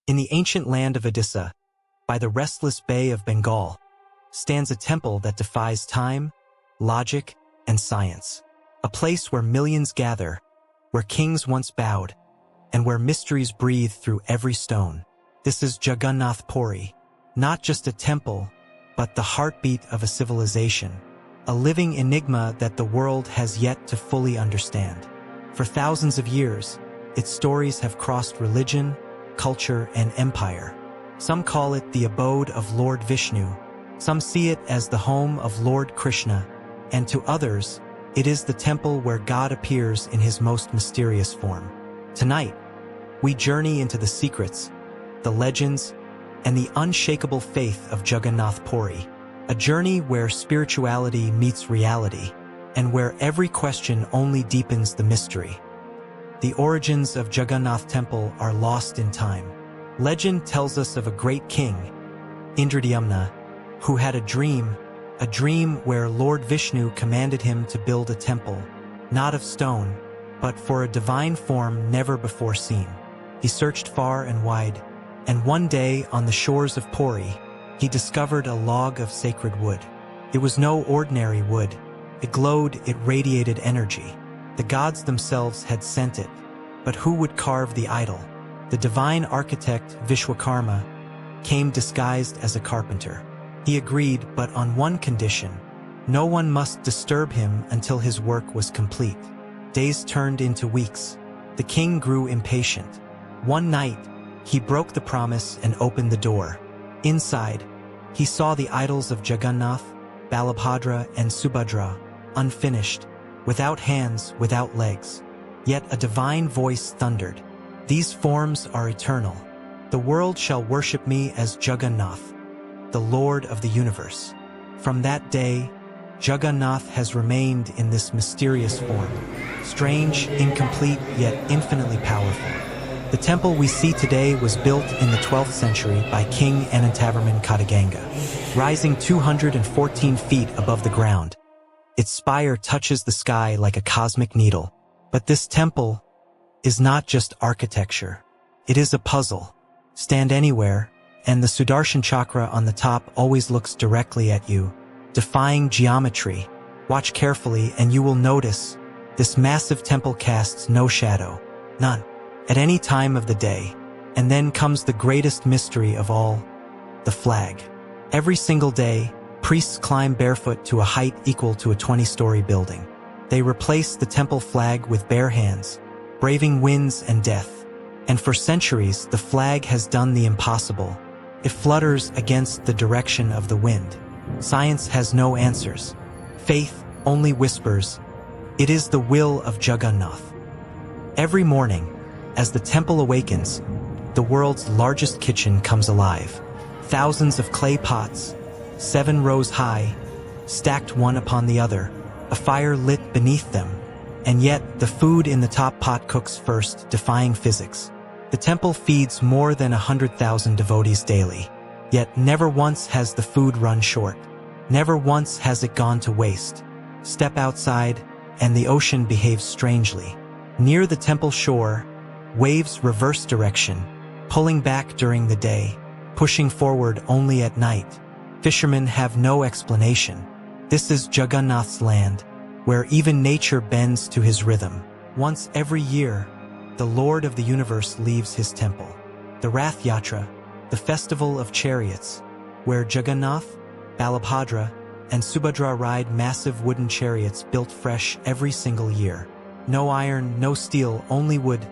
In the ancient land of Odisha, by the restless Bay of Bengal, stands a temple that defies time, logic, and science. A place where millions gather, where kings once bowed, and where mysteries breathe through every stone. This is Jagannath Puri, not just a temple, but the heartbeat of a civilization, a living enigma that the world has yet to fully understand. For thousands of years, its stories have crossed religion, culture, and empire. Some call it the abode of Lord Vishnu, some see it as the home of Lord Krishna, and to others, it is the temple where God appears in his most mysterious form. Tonight, we journey into the secrets, the legends, and the unshakable faith of Jagannath Puri, a journey where spirituality meets reality, and where every question only deepens the mystery. The origins of Jagannath Temple are lost in time. Legend tells us of a great king, Indradyumna, who had a dream where Lord Vishnu commanded him to build a temple, not of stone, but for a divine form never before seen. He searched far and wide, and one day on the shores of Puri, he discovered a log of sacred wood. It was no ordinary wood. It glowed, it radiated energy. The gods themselves had sent it. But who would carve the idol? The divine architect Vishwakarma came disguised as a carpenter. He agreed, but on one condition: no one must disturb him until his work was complete. Days turned into weeks. The king grew impatient. One night, he broke the promise and opened the door. Inside, he saw the idols of Jagannath, Balabhadra, and Subhadra, unfinished, without hands, without legs. Yet a divine voice thundered, "These forms are eternal. The world shall worship me as Jagannath, the Lord of the universe." From that day, Jagannath has remained in this mysterious form, strange, incomplete, yet infinitely powerful. The temple we see today was built in the 12th century by King Anantavarman Kadaganga, rising 214 feet above the ground. Its spire touches the sky like a cosmic needle. But this temple is not just architecture. It is a puzzle. Stand anywhere, and the Sudarshan chakra on the top always looks directly at you, defying geometry. Watch carefully and you will notice this massive temple casts no shadow, none, at any time of the day. And then comes the greatest mystery of all, the flag. Every single day, priests climb barefoot to a height equal to a 20-story building. They replace the temple flag with bare hands, braving winds and death. And for centuries, the flag has done the impossible. It flutters against the direction of the wind. Science has no answers. Faith only whispers, "It is the will of Jagannath." Every morning, as the temple awakens, the world's largest kitchen comes alive. Thousands of clay pots, 7 rows high, stacked one upon the other, a fire lit beneath them, and yet the food in the top pot cooks first, defying physics. The temple feeds more than 100,000 devotees daily, yet never once has the food run short. Never once has it gone to waste. Step outside, and the ocean behaves strangely. Near the temple shore, waves reverse direction, pulling back during the day, pushing forward only at night. Fishermen have no explanation. This is Jagannath's land, where even nature bends to his rhythm. Once every year, the Lord of the universe leaves his temple. The Rath Yatra, the festival of chariots, where Jagannath, Balabhadra, and Subhadra ride massive wooden chariots built fresh every single year. No iron, no steel, only wood,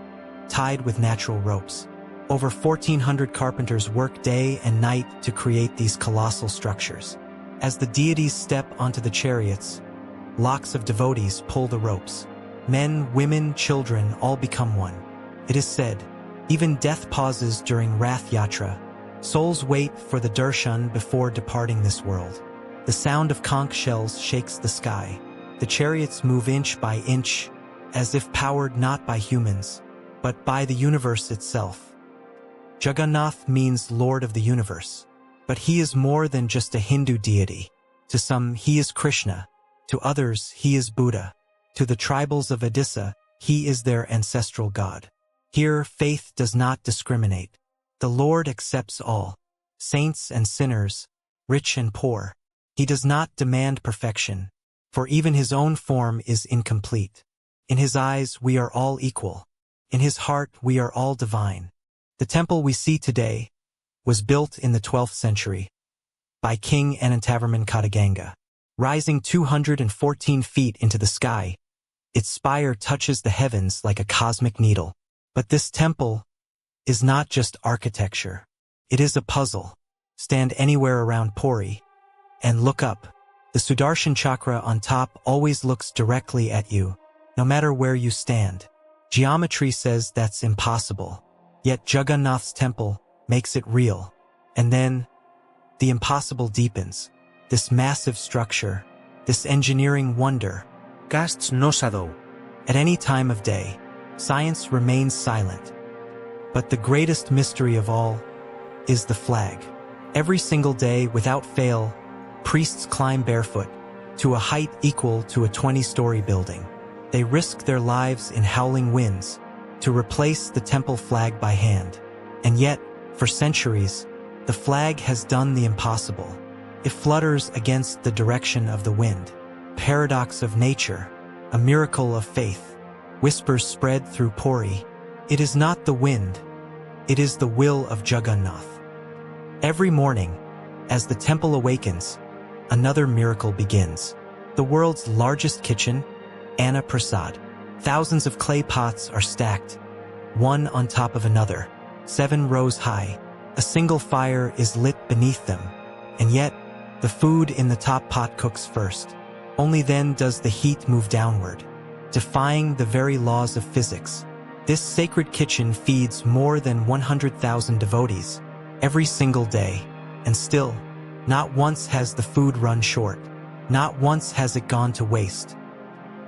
tied with natural ropes. Over 1,400 carpenters work day and night to create these colossal structures. As the deities step onto the chariots, lakhs of devotees pull the ropes. Men, women, children all become one. It is said, even death pauses during Rath Yatra. Souls wait for the darshan before departing this world. The sound of conch shells shakes the sky. The chariots move inch by inch, as if powered not by humans, but by the universe itself. Jagannath means Lord of the universe. But he is more than just a Hindu deity. To some, he is Krishna. To others, he is Buddha. To the tribals of Odisha, he is their ancestral god. Here, faith does not discriminate. The Lord accepts all, saints and sinners, rich and poor. He does not demand perfection, for even his own form is incomplete. In his eyes we are all equal. In his heart we are all divine. The temple we see today was built in the 12th century by King Anantavarman Kadaganga. Rising 214 feet into the sky, its spire touches the heavens like a cosmic needle. But this temple is not just architecture. It is a puzzle. Stand anywhere around Puri and look up. The Sudarshan chakra on top always looks directly at you, no matter where you stand. Geometry says that's impossible. Yet Jagannath's temple makes it real. And then, the impossible deepens. This massive structure, this engineering wonder, Casts no shadow. at any time of day, science remains silent. But the greatest mystery of all is the flag. Every single day, without fail, priests climb barefoot to a height equal to a 20-story building. They risk their lives in howling winds to replace the temple flag by hand. And yet, for centuries, the flag has done the impossible. It flutters against the direction of the wind. Paradox of nature, a miracle of faith. Whispers spread through Puri. It is not the wind, it is the will of Jagannath. Every morning, as the temple awakens, another miracle begins. The world's largest kitchen, Anna Prasad. Thousands of clay pots are stacked, one on top of another, 7 rows high. A single fire is lit beneath them, and yet, the food in the top pot cooks first. Only then does the heat move downward, defying the very laws of physics. This sacred kitchen feeds more than 100,000 devotees every single day, and still, not once has the food run short. Not once has it gone to waste.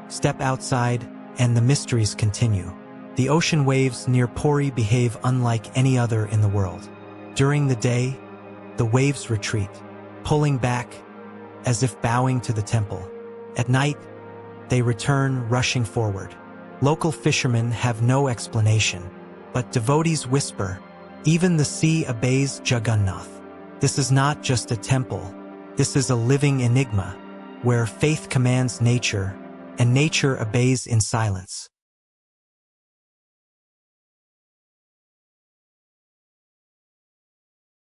Step outside, and the mysteries continue. The ocean waves near Puri behave unlike any other in the world. During the day, the waves retreat, pulling back as if bowing to the temple. At night, they return rushing forward. Local fishermen have no explanation, but devotees whisper, even the sea obeys Jagannath. This is not just a temple, this is a living enigma, where faith commands nature, and nature obeys in silence.